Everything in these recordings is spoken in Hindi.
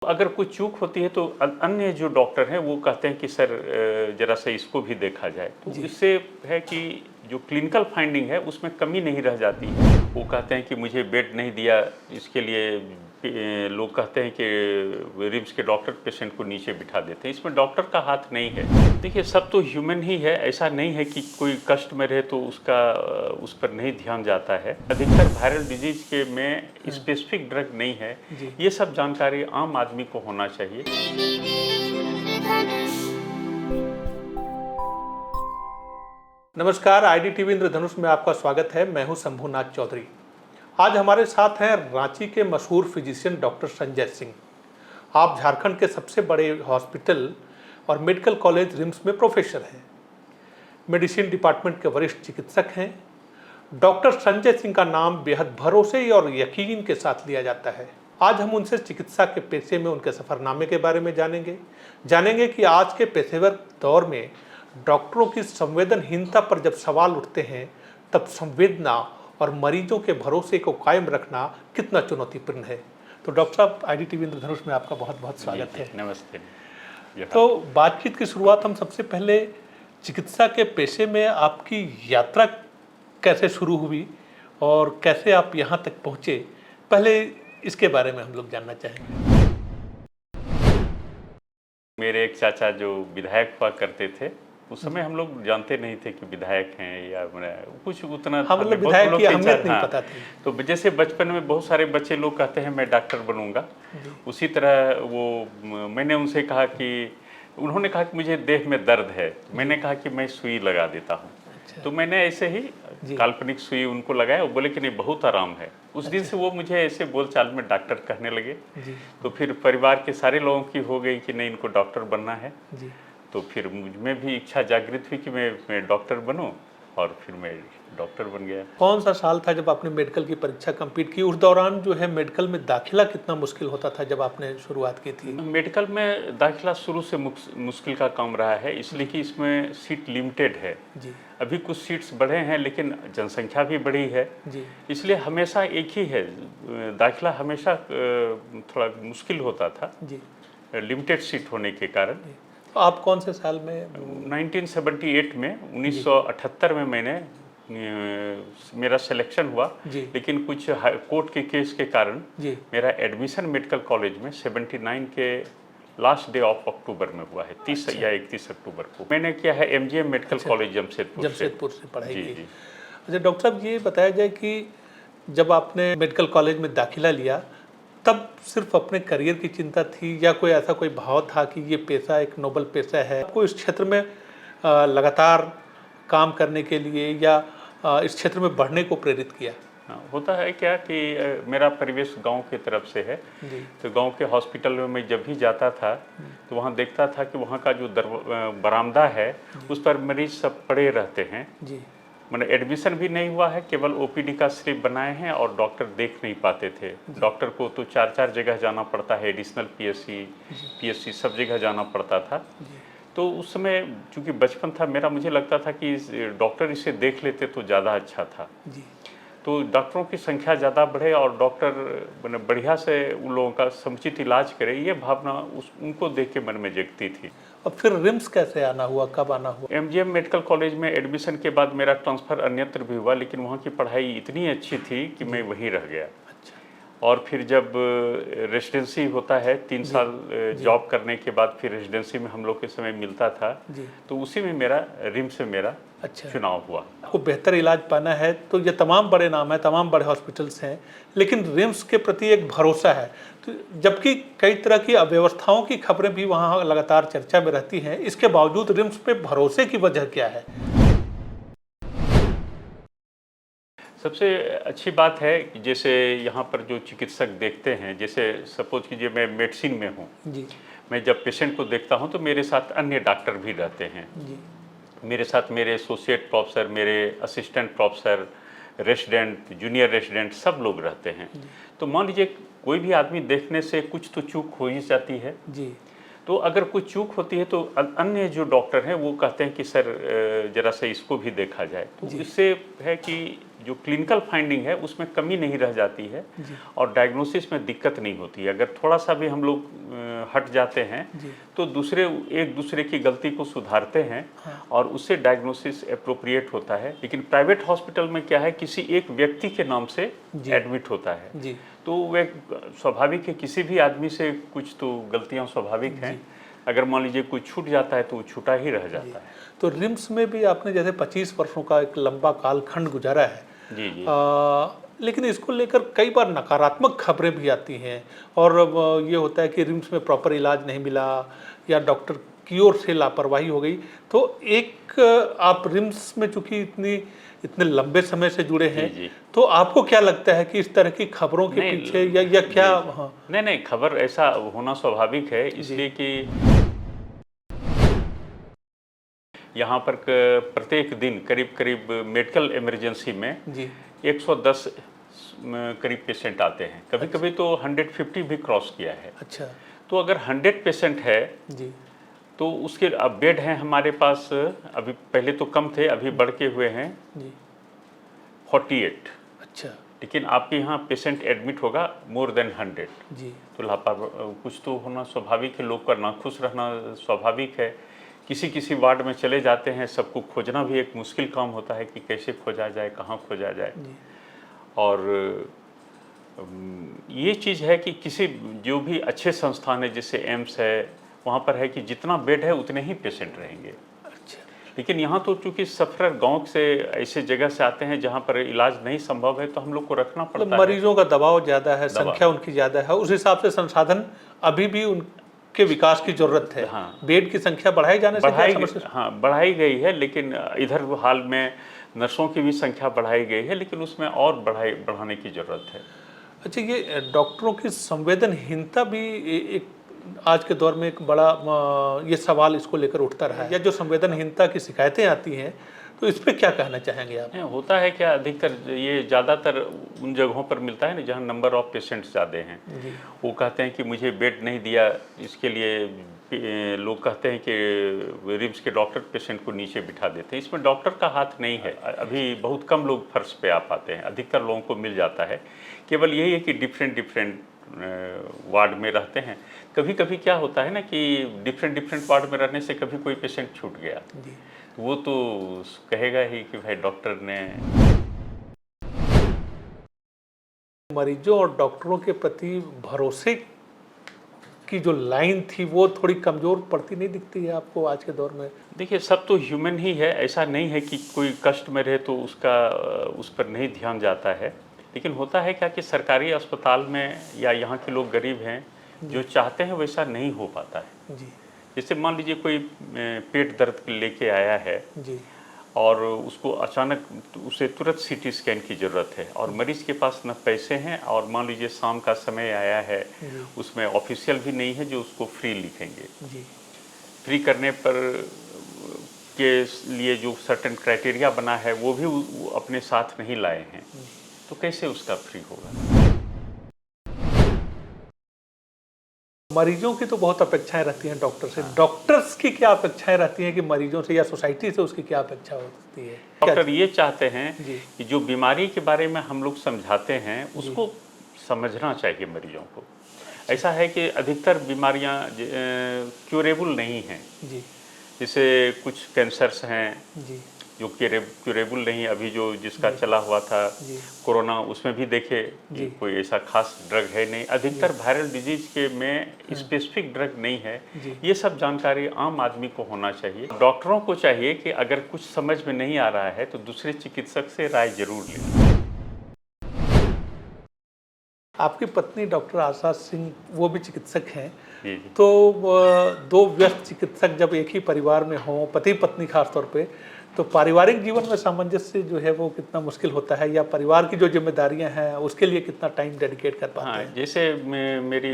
अगर कोई चूक होती है तो अन्य जो डॉक्टर हैं वो कहते हैं कि सर ज़रा सा इसको भी देखा जाए। तो इससे है कि जो क्लिनिकल फाइंडिंग है उसमें कमी नहीं रह जाती है। वो कहते हैं कि मुझे बेड नहीं दिया, इसके लिए लोग कहते हैं कि रिम्स के डॉक्टर पेशेंट को नीचे बिठा देते हैं। इसमें डॉक्टर का हाथ नहीं है। देखिए, सब तो ह्यूमन ही है, ऐसा नहीं है कि कोई कष्ट में रहे तो उस पर नहीं ध्यान जाता है। अधिकतर वायरल डिजीज के में स्पेसिफिक ड्रग नहीं है, ये सब जानकारी आम आदमी को होना चाहिए। नमस्कार, IDTV इंद्रधनुष में आपका स्वागत है। मैं हूं शंभुनाथ चौधरी। आज हमारे साथ हैं रांची के मशहूर फिजिशियन डॉक्टर संजय सिंह। आप झारखंड के सबसे बड़े हॉस्पिटल और मेडिकल कॉलेज रिम्स में प्रोफेसर हैं। मेडिसिन डिपार्टमेंट के वरिष्ठ चिकित्सक हैं। डॉक्टर संजय सिंह का नाम बेहद भरोसे और यकीन के साथ लिया जाता है। आज हम उनसे चिकित्सा के पेशे में उनके सफरनामे के बारे में जानेंगे कि आज के पेशेवर दौर में डॉक्टरों की संवेदनहीनता पर जब सवाल उठते हैं तब संवेदना और मरीजों के भरोसे को कायम रखना कितना चुनौतीपूर्ण है। तो डॉक्टर साहब, IDTV इंद्रधनुष में आपका बहुत बहुत स्वागत है। नमस्ते। तो बातचीत की शुरुआत हम सबसे पहले चिकित्सा के पेशे में आपकी यात्रा कैसे शुरू हुई और कैसे आप यहाँ तक पहुँचे, पहले इसके बारे में हम लोग जानना चाहेंगे। मेरे एक चाचा जो विधायक हुआ करते थे, उस समय हम लोग जानते नहीं थे कि विधायक हैं या कुछ उतना हाँ, मतलब विधायक की अहमियत नहीं पता थी। तो जैसे बचपन में बहुत सारे बच्चे लोग कहते हैं मैं डॉक्टर बनूंगा, उसी तरह मैंने उनसे कहा कि उन्होंने कहा कि मुझे देह में दर्द है, मैंने कहा कि मैं सुई लगा देता हूँ। तो मैंने ऐसे ही काल्पनिक सुई उनको लगाया, वो बोले कि नहीं बहुत आराम है। उस दिन से वो मुझे ऐसे बोलचाल में डॉक्टर कहने लगे। तो फिर परिवार के सारे लोगों की हो गई कि नहीं, इनको डॉक्टर बनना है। तो फिर मुझ में भी इच्छा जागृत हुई कि मैं डॉक्टर बनूं, और फिर मैं डॉक्टर बन गया। कौन सा साल था जब आपने मेडिकल की परीक्षा कंप्लीट की? उस दौरान जो है मेडिकल में दाखिला कितना मुश्किल होता था जब आपने शुरुआत की थी? मेडिकल में दाखिला शुरू से मुश्किल का काम रहा है, इसलिए कि इसमें सीट लिमिटेड है। अभी कुछ सीट्स बढ़े हैं लेकिन जनसंख्या भी बढ़ी है, इसलिए हमेशा एक ही है, दाखिला हमेशा थोड़ा मुश्किल होता था लिमिटेड सीट होने के कारण। तो आप कौन से साल में? 1978 में 1978 में मैंने मेरा सिलेक्शन हुआ, लेकिन कुछ कोर्ट के केस के कारण मेरा एडमिशन मेडिकल कॉलेज में 79 के लास्ट डे ऑफ अक्टूबर में हुआ है। 30 या 31 अक्टूबर को मैंने किया है MGM मेडिकल कॉलेज जमशेदपुर से पढ़ाई की। अच्छा डॉक्टर साहब, ये बताया जाए कि जब आपने मेडिकल कॉलेज में दाखिला लिया तब सिर्फ अपने करियर की चिंता थी या कोई ऐसा कोई भाव था कि ये पेशा एक नोबल पेशा है, आपको इस क्षेत्र में लगातार काम करने के लिए या इस क्षेत्र में बढ़ने को प्रेरित किया? होता है क्या कि मेरा परिवेश गांव की तरफ से है, तो गांव के हॉस्पिटल में मैं जब भी जाता था तो वहां देखता था कि वहां का जो बरामदा है उस पर मरीज सब पड़े रहते हैं। मैंने एडमिशन भी नहीं हुआ है, केवल OPD का स्लिप बनाए हैं और डॉक्टर देख नहीं पाते थे। डॉक्टर को तो 4 जगह जाना पड़ता है, एडिशनल PSC सब जगह जाना पड़ता था। तो उस समय चूँकि बचपन था मेरा, मुझे लगता था कि डॉक्टर इसे देख लेते तो ज़्यादा अच्छा था। तो डॉक्टरों की संख्या ज़्यादा बढ़े और डॉक्टर बढ़िया से उन लोगों का समुचित इलाज करे, ये भावना उनको देख के मन में जगती थी। अब फिर रिम्स कैसे आना हुआ, कब आना हुआ? MGM मेडिकल कॉलेज में एडमिशन के बाद मेरा ट्रांसफ़र अन्यत्र भी हुआ, लेकिन वहाँ की पढ़ाई इतनी अच्छी थी कि मैं वहीं रह गया। और फिर जब रेजिडेंसी होता है 3 साल जॉब करने के बाद फिर रेजिडेंसी में हम लोग के समय मिलता था, तो उसी में मेरा रिम्स में मेरा चुनाव हुआ। आपको बेहतर इलाज पाना है तो ये तमाम बड़े नाम है, तमाम बड़े हॉस्पिटल्स हैं, लेकिन रिम्स के प्रति एक भरोसा है। तो जबकि कई तरह की अव्यवस्थाओं की खबरें भी वहाँ लगातार चर्चा में रहती हैं, इसके बावजूद रिम्स पे भरोसे की वजह क्या है? सबसे अच्छी बात है कि जैसे यहाँ पर जो चिकित्सक देखते हैं, जैसे सपोज कीजिए मैं मेडिसिन में हूँ, मैं जब पेशेंट को देखता हूँ तो मेरे साथ अन्य डॉक्टर भी रहते हैं। मेरे साथ मेरे एसोसिएट प्रोफेसर, मेरे assistant professor, resident, junior resident सब लोग रहते हैं। तो मान लीजिए कोई भी आदमी देखने से कुछ तो चूक हो ही जाती है। तो अगर कोई चूक होती है तो अन्य जो डॉक्टर हैं वो कहते हैं कि सर ज़रा सा इसको भी देखा जाए। तो इससे है कि जो क्लिनिकल फाइंडिंग है उसमें कमी नहीं रह जाती है और डायग्नोसिस में दिक्कत नहीं होती है। अगर थोड़ा सा भी हम लोग हट जाते हैं तो एक दूसरे की गलती को सुधारते हैं और उससे डायग्नोसिस एप्रोप्रिएट होता है। लेकिन प्राइवेट हॉस्पिटल में क्या है, किसी एक व्यक्ति के नाम से एडमिट होता है तो वे स्वाभाविक है, किसी भी आदमी से कुछ तो गलतियाँ स्वाभाविक हैं। अगर मान लीजिए कोई छूट जाता है तो वो छूटा ही रह जाता है। तो रिम्स में भी आपने जैसे 25 वर्षों का एक लंबा कालखंड गुजारा है जी जी। लेकिन इसको लेकर कई बार नकारात्मक खबरें भी आती हैं और ये होता है कि रिम्स में प्रॉपर इलाज नहीं मिला या डॉक्टर की ओर से लापरवाही हो गई। तो एक आप रिम्स में चूंकि इतने लंबे समय से जुड़े हैं जी। तो आपको क्या लगता है कि इस तरह की खबरों के पीछे या क्या? हाँ। नहीं, खबर ऐसा होना स्वाभाविक है, इसलिए कि यहाँ पर प्रत्येक दिन करीब मेडिकल इमरजेंसी में 110 करीब पेशेंट आते हैं। कभी तो 150 भी क्रॉस किया है। अच्छा। तो अगर 100 पेशेंट है तो उसके अब बेड हैं हमारे पास, अभी पहले तो कम थे, अभी बढ़ के हुए हैं 48। अच्छा। लेकिन आपके यहाँ पेशेंट एडमिट होगा मोर देन 100 तो लापरवाही कुछ तो होना स्वाभाविक है, लोग का नाखुश रहना स्वाभाविक है। किसी वार्ड में चले जाते हैं, सबको खोजना भी एक मुश्किल काम होता है कि कैसे खोजा जाए, कहाँ खोजा जाए। और ये चीज़ है कि किसी जो भी अच्छे संस्थान है जैसे एम्स है, वहाँ पर है कि जितना बेड है उतने ही पेशेंट रहेंगे। लेकिन यहाँ तो चूंकि सफर गांव से ऐसे जगह से आते हैं जहाँ पर इलाज नहीं संभव है तो हम लोग को रखना पड़ता है। मरीजों का दबाव ज़्यादा है, संख्या उनकी ज़्यादा है, उस हिसाब से संसाधन अभी भी उनके विकास की जरूरत है। बेड की संख्या बढ़ाई जाने से बढ़ाई गई है, लेकिन इधर हाल में नर्सों की भी संख्या बढ़ाई गई है, लेकिन उसमें और बढ़ाने की ज़रूरत है। अच्छा, ये डॉक्टरों की संवेदनहीनता भी एक आज के दौर में एक बड़ा ये सवाल इसको लेकर उठता रहा है, या जो संवेदनहीनता की शिकायतें आती हैं तो इस पर क्या कहना चाहेंगे आप? होता है क्या, अधिकतर ये ज़्यादातर उन जगहों पर मिलता है ना जहाँ नंबर ऑफ पेशेंट्स ज़्यादा हैं। वो कहते हैं कि मुझे बेड नहीं दिया, इसके लिए लोग कहते हैं कि रिम्स के डॉक्टर पेशेंट को नीचे बिठा देते हैं। इसमें डॉक्टर का हाथ नहीं है। अभी बहुत कम लोग फर्श पे आ पाते हैं, अधिकतर लोगों को मिल जाता है। केवल यही है कि डिफरेंट वार्ड में रहते हैं। कभी क्या होता है ना कि डिफरेंट वार्ड में रहने से कभी कोई पेशेंट छूट गया तो वो तो कहेगा ही कि भाई डॉक्टर ने। मरीजों और डॉक्टरों के प्रति भरोसे की जो लाइन थी वो थोड़ी कमज़ोर पड़ती नहीं दिखती है आपको आज के दौर में? देखिए, सब तो ह्यूमन ही है, ऐसा नहीं है कि कोई कष्ट में रहे तो उस पर नहीं ध्यान जाता है। लेकिन होता है क्या कि सरकारी अस्पताल में या यहाँ के लोग गरीब हैं, जो चाहते हैं वैसा नहीं हो पाता है। जैसे मान लीजिए कोई पेट दर्द लेके आया है और उसको अचानक उसे तुरंत सीटी स्कैन की ज़रूरत है और मरीज़ के पास न पैसे हैं और मान लीजिए शाम का समय आया है, उसमें ऑफिशियल भी नहीं है जो उसको फ्री लिखेंगे। फ्री करने पर के लिए जो सर्टेन क्राइटेरिया बना है वो भी अपने साथ नहीं लाए हैं, तो कैसे उसका फ्री होगा? मरीजों की तो बहुत अपेक्षाएं रहती हैं डॉक्टर से। डॉक्टर्स की क्या अपेक्षाएं रहती हैं कि मरीजों से या सोसाइटी से उसकी क्या अपेक्षा होती है? डॉक्टर ये चाहते हैं कि जो बीमारी के बारे में हम लोग समझाते हैं उसको समझना चाहिए मरीजों को। ऐसा है कि अधिकतर बीमारियां क्यूरेबल नहीं हैं। जैसे कुछ कैंसर्स हैं जो क्यूरेबल नहीं। अभी जो जिसका चला हुआ था कोरोना, उसमें भी देखे कोई ऐसा खास ड्रग है नहीं। अधिकतर वायरल डिजीज के में स्पेसिफिक ड्रग नहीं है। ये सब जानकारी आम आदमी को होना चाहिए। डॉक्टरों को चाहिए कि अगर कुछ समझ में नहीं आ रहा है तो दूसरे चिकित्सक से राय जरूर लें। आपकी पत्नी डॉक्टर आशा सिंह वो भी चिकित्सक हैं। तो दो व्यस्त चिकित्सक जब एक ही परिवार में हों, पति पत्नी खास तौर पे, तो पारिवारिक जीवन में सामंजस्य जो है वो कितना मुश्किल होता है, या परिवार की जो जिम्मेदारियां हैं उसके लिए कितना टाइम डेडिकेट कर पाते हैं? जैसे मेरी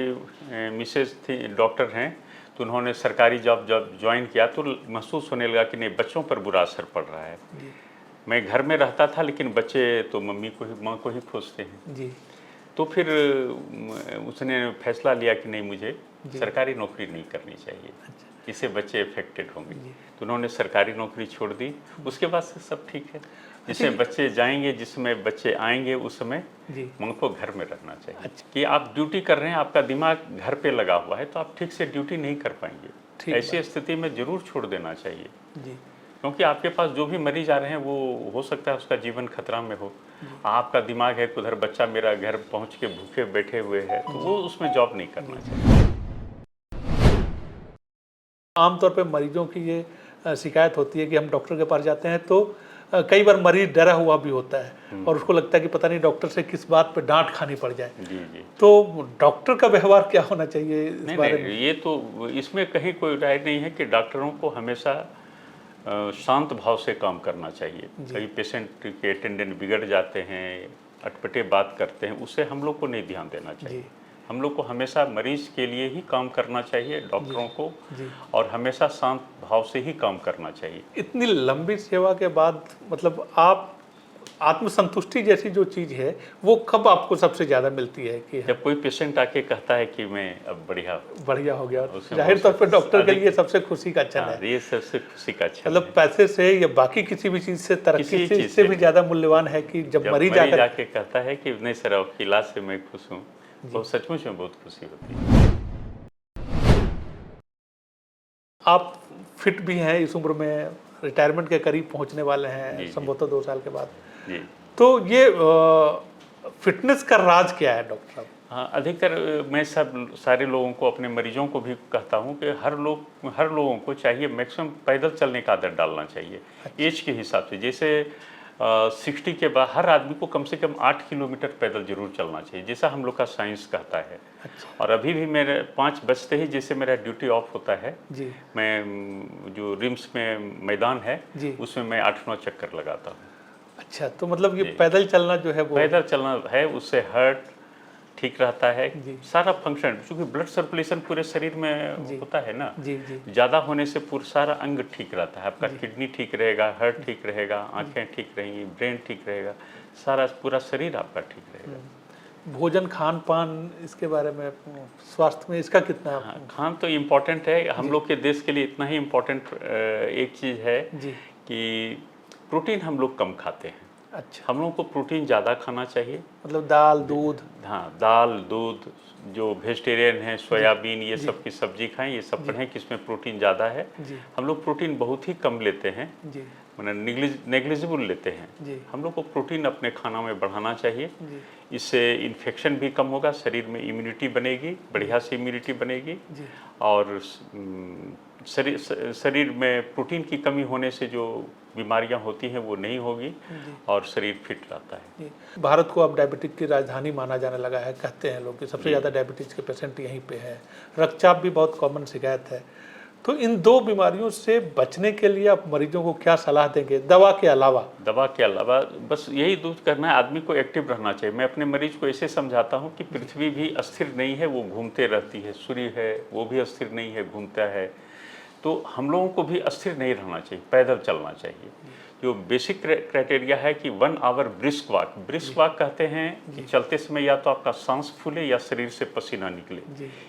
मिसेज थी, डॉक्टर हैं, तो उन्होंने सरकारी जॉब जब ज्वाइन किया तो महसूस होने लगा कि नहीं, बच्चों पर बुरा असर पड़ रहा है। मैं घर में रहता था लेकिन बच्चे तो माँ को ही खोजते हैं। तो फिर उसने फैसला लिया कि नहीं, मुझे सरकारी नौकरी नहीं करनी चाहिए, इससे बच्चे अफेक्टेड होंगे। तो उन्होंने सरकारी नौकरी छोड़ दी। उसके बाद से सब ठीक है। जिसमें बच्चे जाएंगे, जिसमें बच्चे आएंगे, उस समय उनको घर में रहना चाहिए। कि आप ड्यूटी कर रहे हैं, आपका दिमाग घर पे लगा हुआ है, तो आप ठीक से ड्यूटी नहीं कर पाएंगे। ऐसी स्थिति में जरूर छोड़ देना चाहिए, क्योंकि आपके पास जो भी मरीज आ रहे हैं वो हो सकता है उसका जीवन खतरा में हो। आपका दिमाग है, उधर बच्चा मेरा घर पहुंच के भूखे बैठे हुए है, तो वो उसमें जॉब नहीं करना चाहिए। आमतौर पे मरीजों की ये शिकायत होती है कि हम डॉक्टर के पास जाते हैं तो कई बार मरीज डरा हुआ भी होता है और उसको लगता है कि पता नहीं डॉक्टर से किस बात पे डांट खानी पड़ जाए। जी जी। तो डॉक्टर का व्यवहार क्या होना चाहिए इस बारे में? ये तो इसमें कहीं कोई राय नहीं है कि डॉक्टरों को हमेशा शांत भाव से काम करना चाहिए। कई पेशेंट के अटेंडेंट बिगड़ जाते हैं, अटपटे बात करते हैं, उसे हम लोग को नहीं ध्यान देना चाहिए। हम लोग को हमेशा मरीज के लिए ही काम करना चाहिए, डॉक्टरों को, और हमेशा शांत भाव से ही काम करना चाहिए। इतनी लंबी सेवा के बाद मतलब आप आत्मसंतुष्टि जैसी जो चीज़ है वो कब आपको सबसे ज़्यादा मिलती है? कि जब कोई पेशेंट आके कहता है कि मैं अब बढ़िया हो गया, जाहिर तौर पर डॉक्टर के लिए सबसे खुशी का क्षण है। ये सबसे खुशी का क्षण मतलब पैसे से या बाकी किसी भी चीज़ से, तरक्की से, इससे भी ज़्यादा मूल्यवान है कि जब मरीज आके कहता है कि नहीं सर, आपके इलाज से मैं खुश हूँ, तो सचमुच में बहुत खुशी होती है। आप फिट भी हैं, इस उम्र में रिटायरमेंट के करीब पहुंचने वाले हैं, संभवतः 2 साल के बाद। तो ये फिटनेस का राज क्या है डॉक्टर साहब? हाँ, अधिकतर मैं सारे लोगों को, अपने मरीजों को भी कहता हूँ कि हर लोगों को चाहिए मैक्सिमम पैदल चलने का आदत डालना चाहिए। एज के हिसाब से, जैसे 60 के बाद हर आदमी को कम से कम 8 किलोमीटर पैदल जरूर चलना चाहिए, जैसा हम लोग का साइंस कहता है। और अभी भी मेरे 5 बजते ही जैसे मेरा ड्यूटी ऑफ होता है, मैं जो रिम्स में मैदान है उसमें मैं 8-9 चक्कर लगाता हूँ। अच्छा, तो मतलब ये पैदल चलना जो है वो, पैदल चलना है, उससे हार्ट ठीक रहता है, सारा फंक्शन, क्योंकि ब्लड सर्कुलेशन पूरे शरीर में होता है ना, ज़्यादा होने से पूरा सारा अंग ठीक रहता है। आपका किडनी ठीक रहेगा, हार्ट ठीक रहेगा, आंखें ठीक रहेंगी, ब्रेन ठीक रहेगा, सारा पूरा शरीर आपका ठीक रहेगा। भोजन, खान पान, इसके बारे में, स्वास्थ्य में इसका कितना? खान तो इम्पोर्टेंट है, हम लोग के देश के लिए इतना ही इम्पोर्टेंट एक चीज़ है कि प्रोटीन हम लोग कम खाते हैं। अच्छा, हम लोगों को प्रोटीन ज़्यादा खाना चाहिए, मतलब दाल, दूध। हाँ, दाल, दूध, जो वेजिटेरियन है, सोयाबीन, ये सब की सब्जी खाएं, ये सब पढ़ें कि इसमें प्रोटीन ज़्यादा है। हम लोग प्रोटीन बहुत ही कम लेते हैं, मतलब नेग्लिजिबल लेते हैं। हम लोग को प्रोटीन अपने खाना में बढ़ाना चाहिए, इससे इन्फेक्शन भी कम होगा, शरीर में इम्यूनिटी बनेगी, बढ़िया से इम्यूनिटी बनेगी, और शरीर में प्रोटीन की कमी होने से जो बीमारियां होती हैं वो नहीं होगी, और शरीर फिट रहता है। भारत को अब डायबिटीज की राजधानी माना जाने लगा है, कहते हैं लोग कि सबसे ज़्यादा डायबिटीज के पेशेंट यहीं पे हैं। रक्तचाप भी बहुत कॉमन शिकायत है। तो इन 2 बीमारियों से बचने के लिए आप मरीजों को क्या सलाह देंगे, दवा के अलावा? दवा के अलावा बस यही दूर करना है, आदमी को एक्टिव रहना चाहिए। मैं अपने मरीज को ऐसे समझाता हूँ कि पृथ्वी भी अस्थिर नहीं है, वो घूमते रहती है। सूर्य है, वो भी अस्थिर नहीं है, घूमता है। तो हम लोगों को भी अस्थिर नहीं रहना चाहिए, पैदल चलना चाहिए। जो बेसिक क्राइटेरिया है कि 1 आवर ब्रिस्क वॉक कहते हैं कि चलते समय या तो आपका सांस फूले या शरीर से पसीना निकले,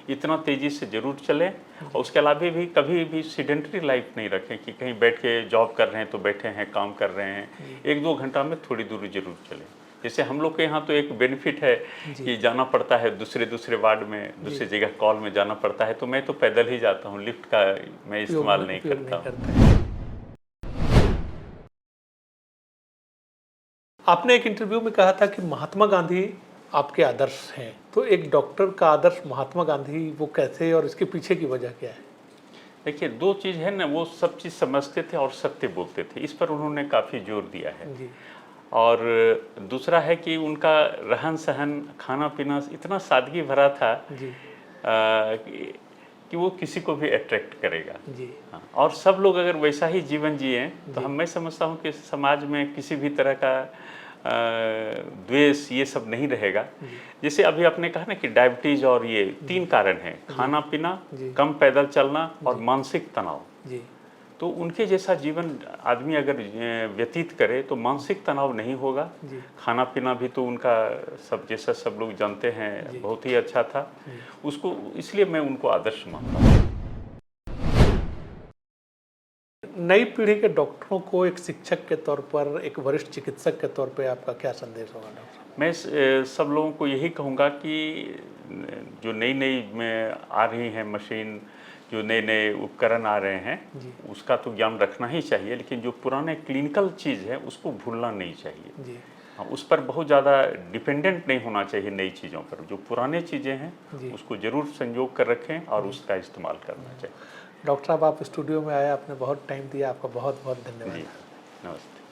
इतना तेजी से जरूर चलें। और उसके अलावा भी कभी भी सीडेंटरी लाइफ नहीं रखें कि कहीं बैठ के जॉब कर रहे हैं तो बैठे हैं, काम कर रहे हैं। 1-2 घंटा में थोड़ी दूरी जरूर चलें। जैसे हम लोग के यहाँ तो एक बेनिफिट है कि जाना पड़ता है दूसरे वार्ड में, दूसरी जगह कॉल में जाना पड़ता है, तो मैं तो पैदल ही जाता हूँ, लिफ्ट का मैं इस्तेमाल नहीं करता। आपने एक इंटरव्यू में कहा था कि महात्मा गांधी आपके आदर्श हैं, तो एक डॉक्टर का आदर्श महात्मा गांधी वो कैसे, और इसके पीछे की वजह क्या है? देखिए, 2 चीज़ है ना, वो सब चीज़ समझते थे और सत्य बोलते थे, इस पर उन्होंने काफ़ी जोर दिया है। और दूसरा है कि उनका रहन सहन, खाना पीना इतना सादगी भरा था कि वो किसी को भी अट्रैक्ट करेगा। हाँ, और सब लोग अगर वैसा ही जीवन जिए तो मैं समझता हूँ कि समाज में किसी भी तरह का द्वेष ये सब नहीं रहेगा। जैसे अभी आपने कहा ना कि डायबिटीज, और ये 3 कारण हैं, खाना पीना, कम पैदल चलना और मानसिक तनाव। तो उनके जैसा जीवन आदमी अगर व्यतीत करे तो मानसिक तनाव नहीं होगा। जी। खाना पीना भी तो उनका सब जैसा सब लोग जानते हैं बहुत ही अच्छा था उसको, इसलिए मैं उनको आदर्श मानता हूँ। नई पीढ़ी के डॉक्टरों को एक शिक्षक के तौर पर, एक वरिष्ठ चिकित्सक के तौर पे आपका क्या संदेश होगा डॉक्टर? मैं सब लोगों को यही कहूँगा कि जो नई नई में आ रही हैं मशीन, जो नए नए उपकरण आ रहे हैं उसका तो ज्ञान रखना ही चाहिए, लेकिन जो पुराने क्लिनिकल चीज़ है उसको भूलना नहीं चाहिए। जी। हाँ, उस पर बहुत ज़्यादा डिपेंडेंट नहीं होना चाहिए नई चीज़ों पर। जो पुराने चीज़ें हैं उसको ज़रूर संजोग कर रखें और उसका इस्तेमाल करना चाहिए। डॉक्टर साहब, आप स्टूडियो में आए, आपने बहुत टाइम दिया, आपका बहुत बहुत धन्यवाद। जी, नमस्ते।